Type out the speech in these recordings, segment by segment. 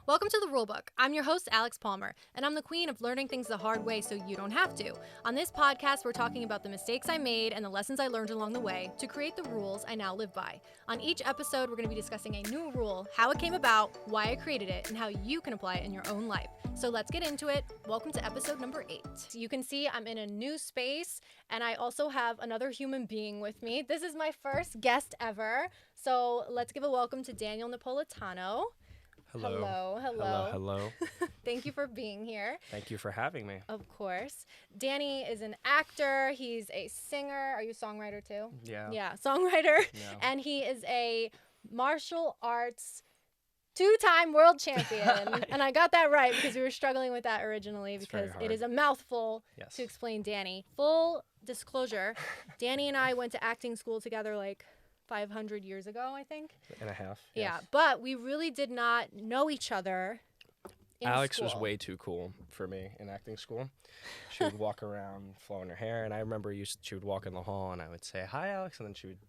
Welcome to the RuleBook. I'm your host, Alex Palmer, and I'm the queen of learning things the hard way so you don't have to. On this podcast, we're talking about the mistakes I made and the lessons I learned along the way to create the rules I now live by. On each episode, we're going to be discussing a new rule, how it came about, why I created it, and how you can apply it in your own life. So let's get into it. Welcome to episode number 8. You can see I'm in a new space, and I also have another human being with me. This is my first guest ever. So let's give a welcome to Daniel Napolitano. Hello. Thank you for being here. Thank you for having me. Of course. Danny is an actor. He's a singer. Are you a songwriter too? Yeah. Songwriter. No. And he is a martial arts 2-time world champion. And I got that right because we were struggling with that originally because it is a mouthful to explain Danny. Full disclosure, Danny and I went to acting school together like 500 years ago, I think. And a half. Yeah, Yes. but we really did not know each other in Alex school. was way too cool for me in acting school. She would walk around flowing her hair, and I remember she would walk in the hall, and I would say, "Hi, Alex," and then she would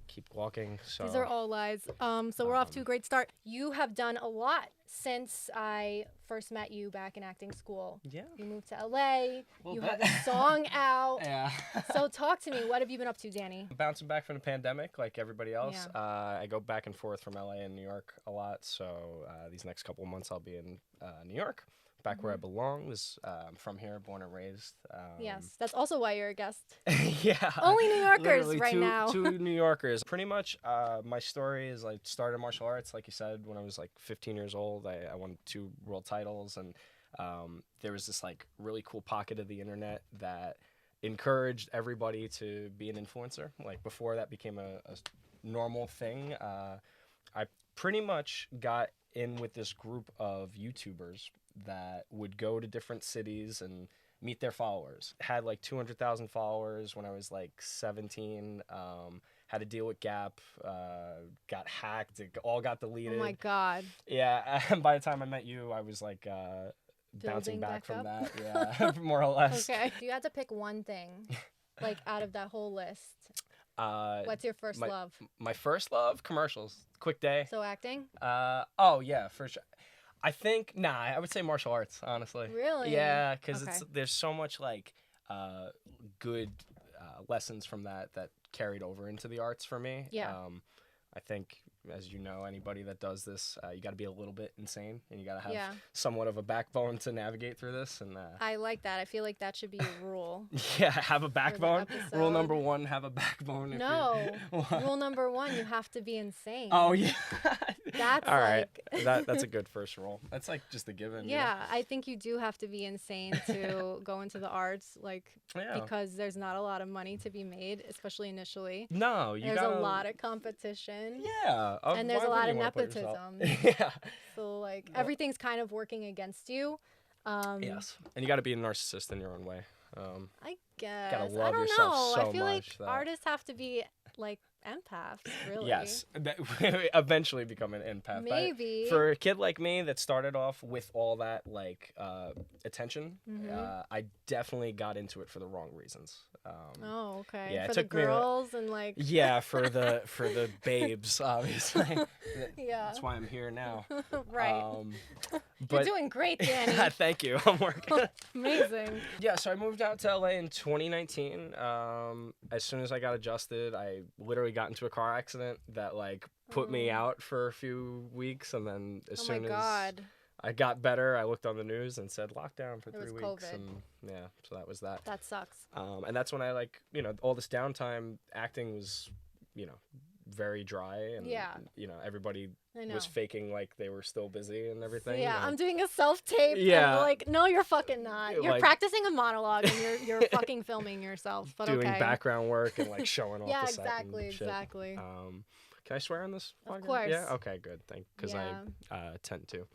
keep walking. So These are all lies. So we're off to a great start. You have done a lot since I first met you back in acting school. Yeah. You moved to LA. You bit. have a song out. Yeah. So talk to me. What have you been up to, Danny? Bouncing back from the pandemic like everybody else. Yeah. I go back and forth from LA and New York a lot, so these next couple of months I'll be in New York. Back where I belong. I'm from here, born and raised. Yes, that's also why you're a guest. Yeah. Only New Yorkers Literally right now. Two New Yorkers. Pretty much, my story is I started martial arts, like you said, when I was like 15 years old. I won 2 world titles, and there was this like really cool pocket of the internet that encouraged everybody to be an influencer. Like before that became a normal thing, I pretty much got in with this group of YouTubers that would go to different cities and meet their followers. Had like 200,000 followers when I was like 17. Had to deal with Gap. Got hacked. It all got deleted. Oh my God. Yeah. And by the time I met you, I was like bouncing back from that. Yeah. More or less. Okay. If you had to pick one thing, like out of that whole list, what's your first love? My first love, commercials. Quick day. So acting? Oh yeah, for sure. I think I would say martial arts, honestly. Really? Yeah, because Okay. there's so much like good lessons from that carried over into the arts for me. Yeah. I think, as you know, anybody that does this, you got to be a little bit insane, and you got to have Yeah. somewhat of a backbone to navigate through this. And I like that. I feel like that should be a rule. yeah, have a backbone. episode. Rule number 1: have a backbone. if No. you- Rule number 1, you have to be insane. Oh yeah. That's all right. like That's a good first rule. That's like just a given. you know? Yeah, I think you do have to be insane to go into the arts, like Yeah. because there's not a lot of money to be made, especially initially. No, There's a lot of competition. Yeah. And there's why a lot wouldn't of you wanna put yourself- nepotism. yeah. So like Well- everything's kind of working against you. Yes. And you got to be a narcissist in your own way. I guess. Gotta I love don't yourself know. so I feel like much that- artists have to be like empaths, really. Yes. Eventually become an empath. Maybe. For a kid like me that started off with all that like attention, I definitely got into it for the wrong reasons. Oh, okay. yeah, it For the took me a- girls and like Yeah, for the babes, obviously. yeah. That's why I'm here now. Right. You're But doing great, Danny. thank you. I'm working. Amazing. Yeah, so I moved out to LA in 2019. As soon as I got adjusted, I literally got into a car accident that like put me out for a few weeks, and then as Oh soon my as God. I got better, I looked on the news and said lockdown for It 3 was weeks, COVID. and yeah, so that was that. That sucks. And that's when I like all this downtime. Acting was very dry, and Yeah. everybody I know. was faking like they were still busy and everything. Yeah, and- I'm doing a self-tape. Yeah. And like, no, you're fucking not. You're Like- practicing a monologue and you're fucking filming yourself. But doing okay. background work and like showing off Yeah, the set and exactly, shit. exactly. Can I swear on this? Of podcast? course. Yeah. Okay. Good. Because Yeah. I tend to.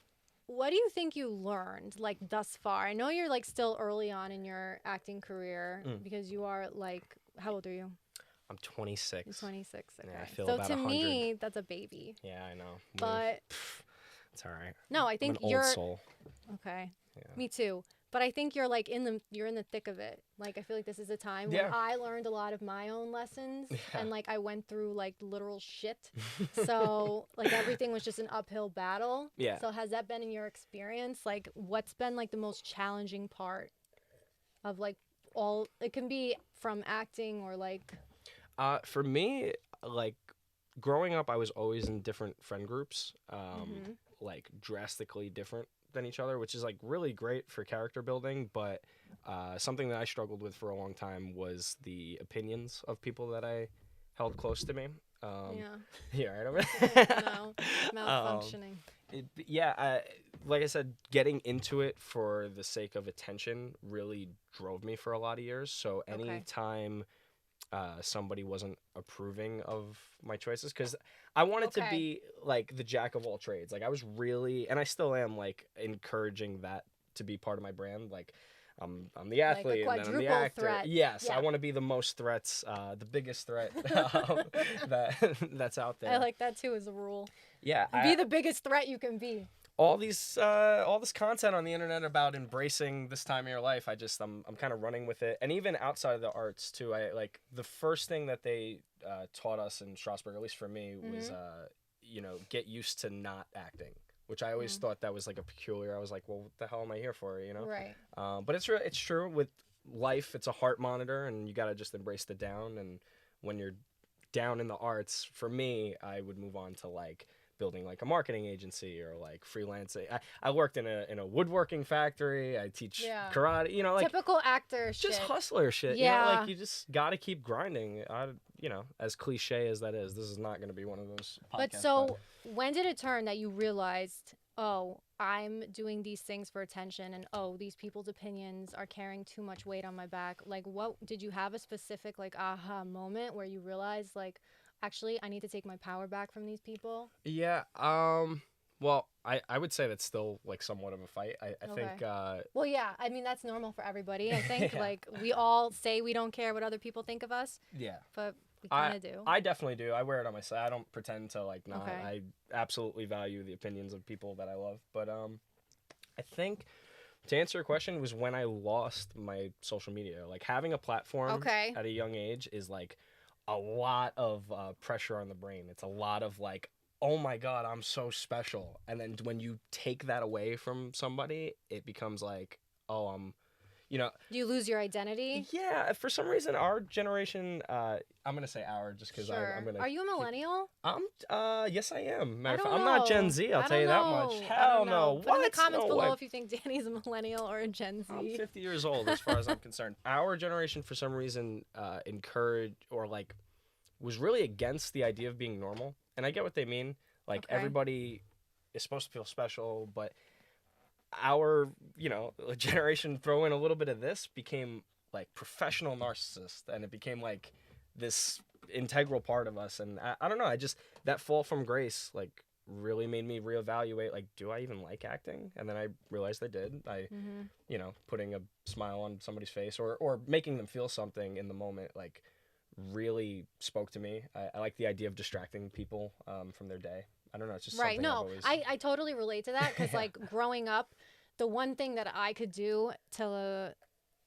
What do you think you learned like thus far? I know you're like still early on in your acting career because you are like, how old are you? I'm 26. You're 26. Okay. Yeah, I feel so about to 100. me, that's a baby. Yeah, I know. But It's all right. no, I I'm think an you're old soul. okay. Yeah. Me too. But I think you're like you're in the thick of it. Like I feel like this is a time when I learned a lot of my own lessons and like I went through like literal shit. So like everything was just an uphill battle. Yeah. So has that been in your experience? Like what's been like the most challenging part of like it can be from acting or like for me, like growing up I was always in different friend groups, like drastically different than each other, which is like really great for character building, but something that I struggled with for a long time was the opinions of people that I held close to me. Yeah, right. No, malfunctioning. Like I said, getting into it for the sake of attention really drove me for a lot of years. So anytime somebody wasn't approving of my choices, because I wanted to be like the jack of all trades. Like I was really, and I still am, like encouraging that to be part of my brand. Like I'm the athlete and then I'm the actor. Threat. Yes, I want to be the most threats, the biggest threat that's out there. I like that too as a rule. Yeah, be the biggest threat you can be. All this content on the internet about embracing this time of your life, I'm kind of running with it. And even outside of the arts too, I like the first thing that they taught us in Strasbourg, at least for me, was get used to not acting, which I always thought that was like a peculiar. I was like, well, what the hell am I here for, you know? Right. But it's true with life. It's a heart monitor, and you gotta just embrace the down. And when you're down in the arts, for me, I would move on to like building like a marketing agency or like freelancing. I worked in a woodworking factory. I teach karate, you know, like typical actor shit. Just hustler shit. Yeah. You know, like you just got to keep grinding. As cliche as that is, this is not going to be one of those podcasts. When did it turn that you realized, oh, I'm doing these things for attention and oh, these people's opinions are carrying too much weight on my back? Like what did you have a specific like aha moment where you realized like, actually, I need to take my power back from these people? Yeah. Well, I would say that's still like somewhat of a fight. I think. Well, yeah. I mean, that's normal for everybody. I think like we all say we don't care what other people think of us. Yeah. But we kind of do. I definitely do. I wear it on my side. I don't pretend to like not. Okay. I absolutely value the opinions of people that I love. But I think to answer your question was when I lost my social media. Like having a platform at a young age is like a lot of pressure on the brain. It's a lot of like, oh my God, I'm so special. And then when you take that away from somebody, it becomes like, oh, you lose your identity? Yeah. For some reason, our generation, I'm going to say our just because I'm going to. Are you a millennial? Yes, I am. Matter of fact, I'm not Gen Z, I'll tell you that much. Hell no. Put in the comments below if you think Danny's a millennial or a Gen Z. I'm 50 years old as far as I'm concerned. Our generation, for some reason, encouraged or like was really against the idea of being normal. And I get what they mean. Like everybody is supposed to feel special, but our, generation throw in a little bit of this became like professional narcissist, and it became like this integral part of us. And I don't know, that fall from grace, like really made me reevaluate, like, do I even like acting? And then I realized I did. Putting a smile on somebody's face or making them feel something in the moment, like really spoke to me. I like the idea of distracting people from their day. I don't know. It's just something I've always... I totally relate to that because like growing up, the one thing that I could do to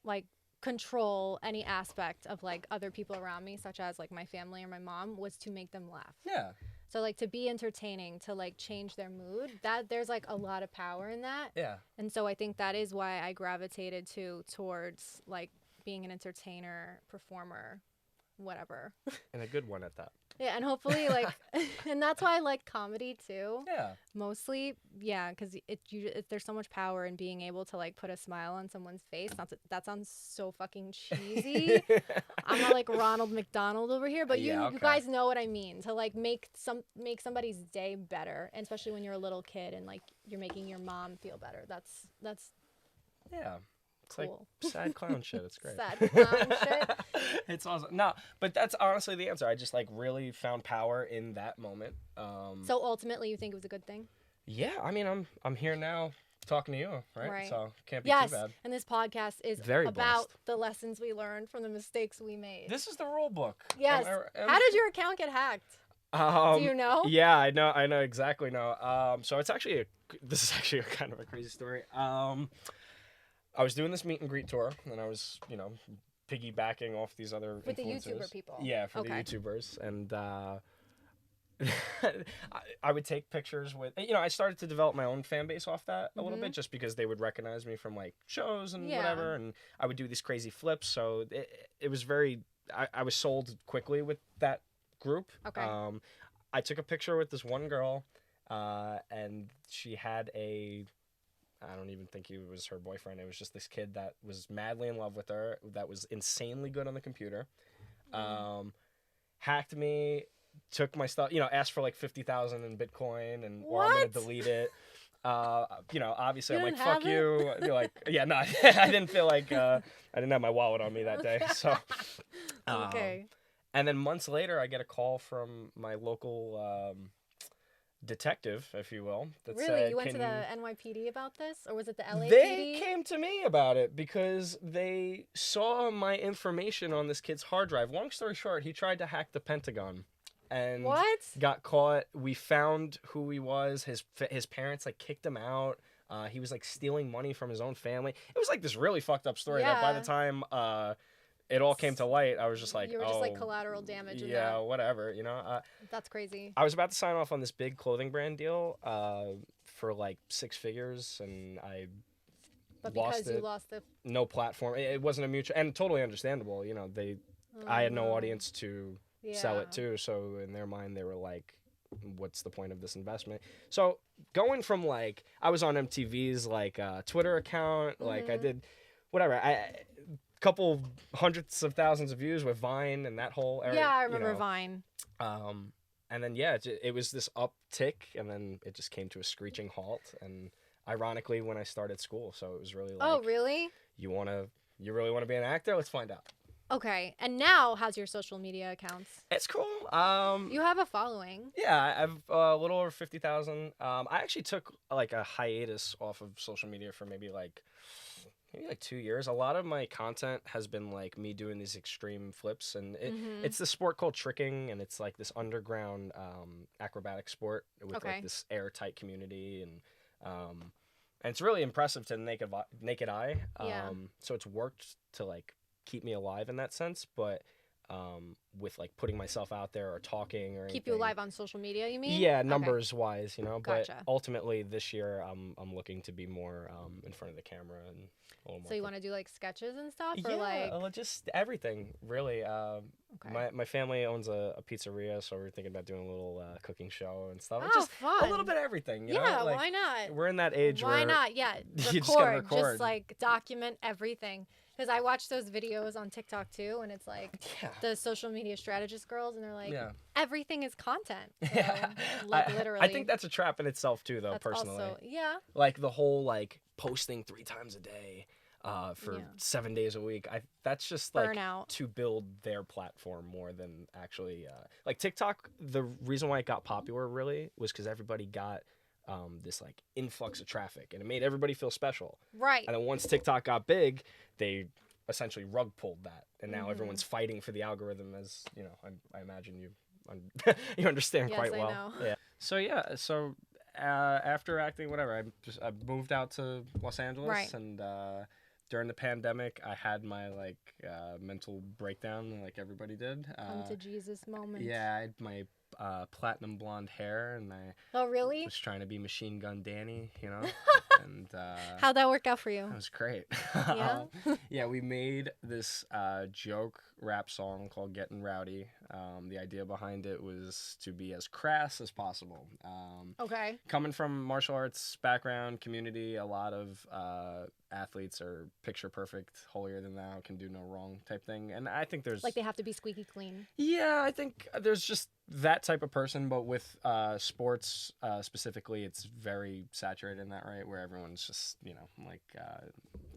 like control any aspect of like other people around me, such as like my family or my mom, was to make them laugh. Yeah. So like to be entertaining, to like change their mood, that there's like a lot of power in that. Yeah. And so I think that is why I gravitated towards like being an entertainer, performer, whatever. And a good one at that. Yeah, and hopefully like, and that's why I like comedy too. Yeah. Mostly, yeah, because there's so much power in being able to like put a smile on someone's face. That sounds so fucking cheesy. I'm not like Ronald McDonald over here, but you guys know what I mean. To like make somebody's day better, and especially when you're a little kid and like you're making your mom feel better. That's yeah. It's cool. Like sad clown shit. It's great. Sad clown shit. It's awesome. No, but that's honestly the answer. I just like really found power in that moment. So ultimately, you think it was a good thing? Yeah, I mean, I'm here now talking to you, right? So can't be too bad. Yes, and this podcast is about the lessons we learned from the mistakes we made. This is the rule book. Yes. How did your account get hacked? Do you know? Yeah, I know exactly. So this is actually a kind of a crazy story. I was doing this meet and greet tour, and I was, you know, piggybacking off these other With the influencers. YouTuber people. Yeah, for the YouTubers. And I would take pictures with, you know, I started to develop my own fan base off that a little bit, just because they would recognize me from like shows and whatever, and I would do these crazy flips. So it was very, I was sold quickly with that group. Okay. I took a picture with this one girl, and she had I don't even think he was her boyfriend. It was just this kid that was madly in love with her, that was insanely good on the computer. Hacked me, took my stuff, you know, asked for like 50,000 in Bitcoin, and or I'm gonna delete it. You know, obviously I'm like, fuck you. I'd be like, yeah, no, I didn't feel like I didn't have my wallet on me that day. So Okay. And then months later, I get a call from my local detective, if you will. That Really? said, You went to the NYPD about this? Or was it the LAPD? They came to me about it because they saw my information on this kid's hard drive. Long story short, he tried to hack the Pentagon. And got caught. We found who he was. His parents like kicked him out. He was like stealing money from his own family. It was like this really fucked up story that by the time it all came to light, I was just like, you were just like collateral damage. Yeah, whatever, you know. That's crazy. I was about to sign off on this big clothing brand deal for like 6 figures, and But because you lost the no platform. It wasn't a mutual, and totally understandable. You know, I had no audience to sell it to, so in their mind they were like, what's the point of this investment? So going from like, I was on MTV's like Twitter account, like I did whatever, I couple hundreds of thousands of views with Vine and that whole area. I remember Vine. And then it was this uptick, and then it just came to a screeching halt, and ironically when I started school, so it was really like, oh really, you really want to be an actor? Let's find out. Okay. And now, how's your social media accounts? It's cool. You have a following. Yeah, I have a little over 50,000. I actually took like a hiatus off of social media for maybe like 2 years. A lot of my content has been like me doing these extreme flips, and it's the sport called tricking, and it's like this underground acrobatic sport with like this airtight community, and it's really impressive to the naked eye. So it's worked to like keep me alive in that sense, but with like putting myself out there or talking or keep you alive on social media, you mean? Yeah, numbers wise, you know. Gotcha. But ultimately this year I'm looking to be more in front of the camera and a little more. So you want to do like sketches and stuff, or just everything really. My family owns a pizzeria, so we're thinking about doing a little cooking show and stuff. Oh, just fun. A little bit of everything, you know? Yeah, like, why not? We're in that age where why not? Yeah, you just gotta record. Just like document everything. Because I watch those videos on TikTok too, and it's like the social media strategist girls, and they're like, everything is content. So, like literally. I think that's a trap in itself too, though. That's personally, also, like the whole like posting 3 times a day for 7 days a week. That's just like burnout. To build their platform more than actually like TikTok. The reason why it got popular really was because everybody got this like influx of traffic, and it made everybody feel special. Right. And then once TikTok got big, they essentially rug pulled that, and now everyone's fighting for the algorithm, as you know. I imagine you understand quite well. I know. Yeah. So after acting, whatever, I moved out to Los Angeles, and during the pandemic, I had my like mental breakdown, like everybody did. Come to Jesus moment. Yeah, I had my platinum blonde hair, and I was trying to be Machine Gun Danny, you know. And how'd that work out for you? That was great. Yeah. We made this joke rap song called Getting Rowdy. The idea behind it was to be as crass as possible. Coming from martial arts background, community, a lot of athletes are picture perfect, holier than thou, can do no wrong type thing. And I think there's like they have to be squeaky clean. Yeah, I think there's just that type of person, but with sports specifically, it's very saturated in that, right? Where everyone's just, you know, like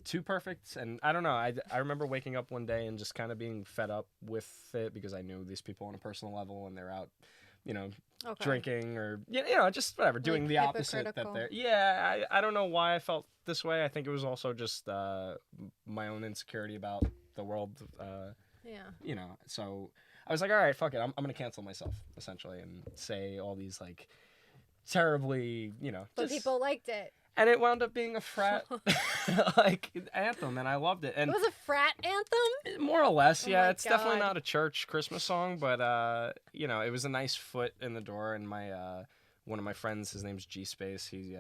too perfect. And I don't know, I remember waking up one day and just kind of being fed up with it, because I knew these people on a personal level, and they're out, you know, drinking or, you know, just whatever, doing like the opposite that they're. Yeah, I don't know why I felt this way. I think it was also just my own insecurity about the world. You know, so I was like, all right, fuck it. I'm going to cancel myself, essentially, and say all these, like, terribly, you know. But people liked it. And it wound up being a frat like anthem, and I loved it. And It was a frat anthem? more or less, Oh yeah. my It's definitely God. not a church Christmas song, but you know, it was a nice foot in the door. And my one of my friends, his name's G Space. He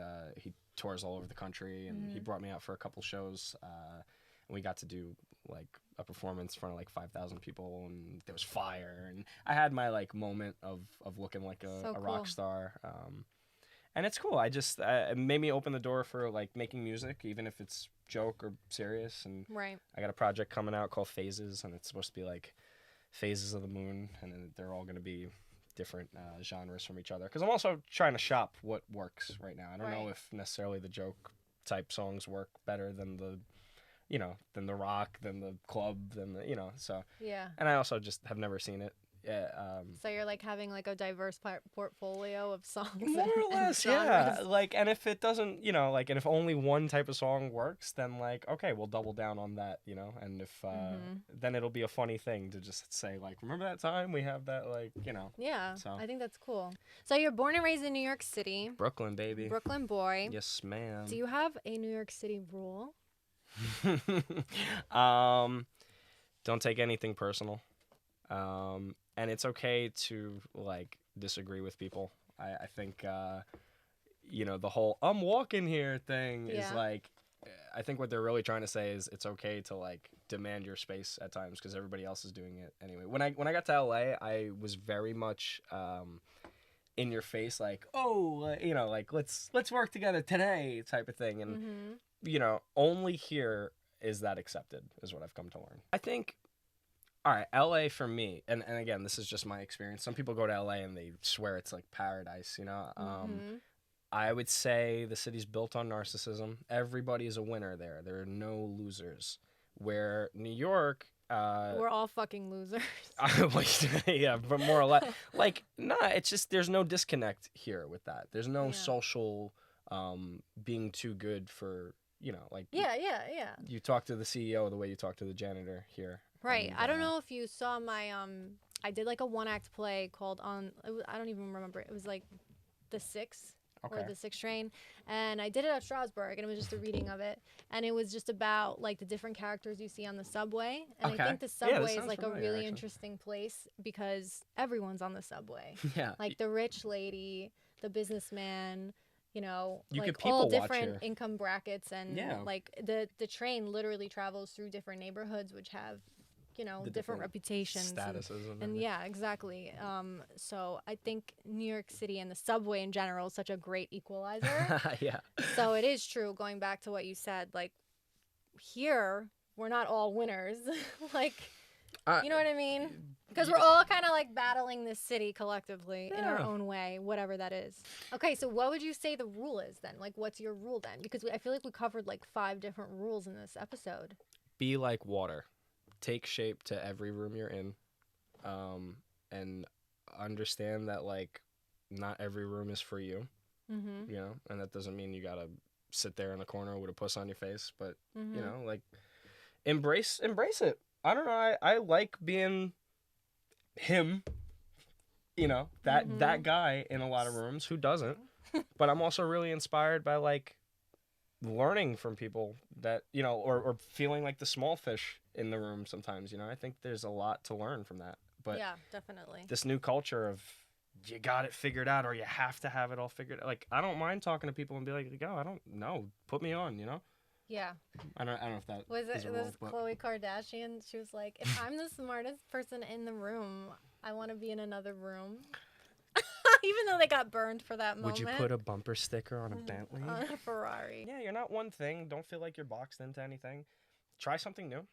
tours all over the country, and he brought me out for a couple shows. And we got to do like a performance in front of like 5,000 people, and there was fire, and I had my like moment of looking like So a cool. rock star. And it's cool. It made me open the door for like making music, even if it's joke or serious. And Right. I got a project coming out called Phases, and it's supposed to be like phases of the moon, and then they're all going to be different genres from each other. Because I'm also trying to shop what works right now. I don't know Right. if necessarily the joke type songs work better than the, than the rock, than the club, than the, so. Yeah. And I also just have never seen it. Yeah, So you're like having like a diverse portfolio of songs. more or and less, yeah. genres. Like, and if it doesn't, like, and if only one type of song works, then like, okay, we'll double down on that, And if then it'll be a funny thing to just say like, remember that time we have that, like, Yeah. So. I think that's cool. So you're born and raised in New York City. Brooklyn, baby. Brooklyn boy. Yes, ma'am. Do you have a New York City rule? Don't take anything personal. And it's okay to like disagree with people. I think the whole "I'm walking here" thing is Yeah. like, I think what they're really trying to say is it's okay to like demand your space at times because everybody else is doing it anyway. When I got to LA, I was very much in your face, like, oh, like let's work together today type of thing. And only here is that accepted, is what I've come to learn. I think, all right, LA for me, and again, this is just my experience. Some people go to LA and they swear it's like paradise, I would say the city's built on narcissism. Everybody is a winner there. There are no losers. Where New York, We're all fucking losers. yeah, but more or less, like, nah, it's just there's no disconnect here with that. There's no Yeah. social being too good for, like, Yeah. you talk to the CEO the way you talk to the janitor here. Right. And, I don't know if you saw my I did like a one-act play called I don't even remember. It was like The Six or Okay. The Six Train, and I did it at Strasbourg, and it was just a reading of it, and it was just about like the different characters you see on the subway, and Okay. I think the Yeah, that subway is sounds like a familiar, really actually. interesting place because everyone's on the subway. Yeah. Like the rich lady, the businessman, You like could all people watch different here. income brackets, and Yeah. like the train literally travels through different neighborhoods which have The different reputations statuses and and everything. yeah, exactly. So I think New York City and the subway in general is such a great equalizer. Yeah. So it is true, going back to what you said, like here we're not all winners. Like, you know what I mean? Because we're all kind of like battling this city collectively in our Yeah. own way, whatever that is. Okay, so what would you say the rule is then? Like, what's your rule then? Because I feel like we covered like 5 different rules in this episode. Be like water. Take shape to every room you're in. And understand that like not every room is for you, Mm-hmm. and that doesn't mean you gotta sit there in the corner with a puss on your face, but Mm-hmm. like embrace it. I don't know, I like being him, that guy in a lot of rooms. Who doesn't? But I'm also really inspired by like learning from people that or feeling like the small fish in the room sometimes. I think there's a lot to learn from that. But Yeah, definitely. this new culture of you got it figured out or you have to have it all figured out. Like, I don't mind talking to people and be like, I don't know, put me on, Yeah. I don't know if that Was is it a was rule, but Khloe Kardashian? She was like, if I'm the smartest person in the room, I want to be in another room. Even though they got burned for that moment. would you put a bumper sticker on a Bentley? on a Ferrari? Yeah, you're not one thing. Don't feel like you're boxed into anything. Try something new.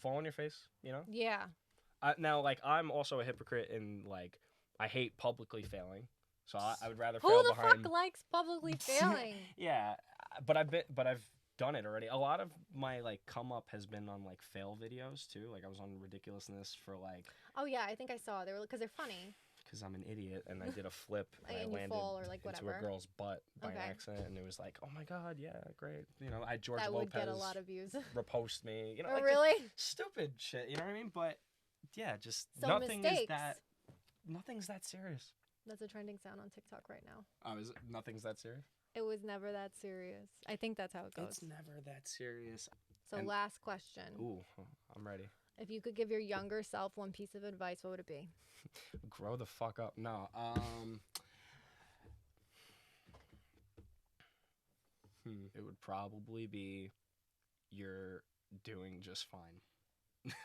Fall on your face, Yeah. Now, like, I'm also a hypocrite in, like, I hate publicly failing. So I would rather Who fail the behind. fuck likes publicly failing? Yeah, but I've done it already. A lot of my like come up has been on like fail videos too. Like I was on Ridiculousness for like Oh yeah, I think I saw. They were because they're funny. because I'm an idiot and I did a flip and I And you landed fall or, like, into a whatever. girl's butt by Okay. accident, and it was like, oh my god, yeah, great. I George That Lopez would get a lot of views. repost me. Oh, Like really? stupid shit. You know what I mean? But yeah, just So nothing's mistakes. that serious. That's a trending sound on TikTok right now. Oh, is it? Nothing's that serious? It was never that serious. I think that's how it goes. It's never that serious. So and- last question. Ooh, I'm ready. If you could give your younger self one piece of advice, what would it be? Grow the fuck up. No. It would probably be you're doing just fine.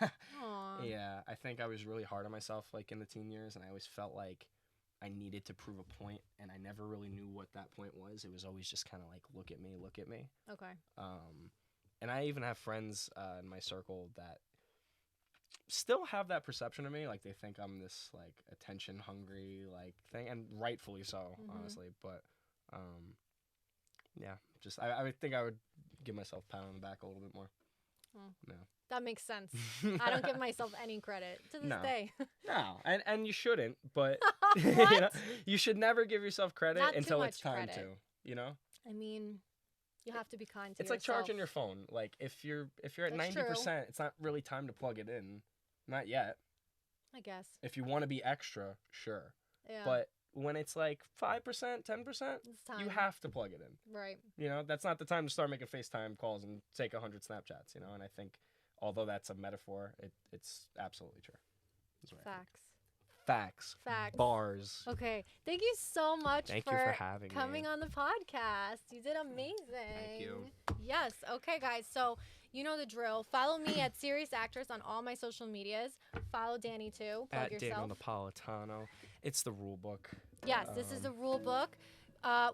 Aw. Yeah, I think I was really hard on myself like in the teen years, and I always felt like I needed to prove a point, and I never really knew what that point was. It was always just kind of like, look at me, look at me. Okay. And I even have friends in my circle that still have that perception of me, like they think I'm this like attention hungry like thing, and rightfully so, honestly. But yeah, just I would think I would give myself a pat on the back a little bit more. Oh. No. That makes sense. I don't give myself any credit to this No. day. No, and you shouldn't, but What? You should never give yourself credit Not too until much it's time credit. to, you know? I mean, you have to be kind to It's yourself. like charging your phone. Like if you're at That's 90%, it's not really time to plug it in. Not yet. I guess. If you want to be extra, sure. Yeah. But when it's like 5%, 10%, it's time. you have to plug it in. Right. You know, that's not the time to start making FaceTime calls and take 100 Snapchats, you know? And I think, although that's a metaphor, it's absolutely true. That's what I think. Facts. Facts. Facts. Bars. Okay. Thank you so much Thank you for having coming me. on the podcast. You did amazing. Thank you. Yes. Okay, guys. So you know the drill. Follow me at Serious Actress on all my social medias. Follow Danny too. Plug At yourself. Daniel Napolitano. It's the rule book. Yes, this is the rule book. I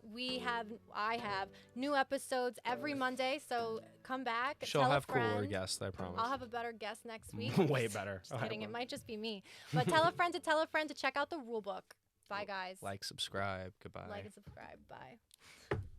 have new episodes every Monday, so come back. She'll tell have a friend. cooler guests, I promise. I'll have a better guest next week. Way better. Just kidding. It might just be me. But tell a friend to check out the rule book. Bye, guys. Like, subscribe. Goodbye. Like and subscribe. Bye.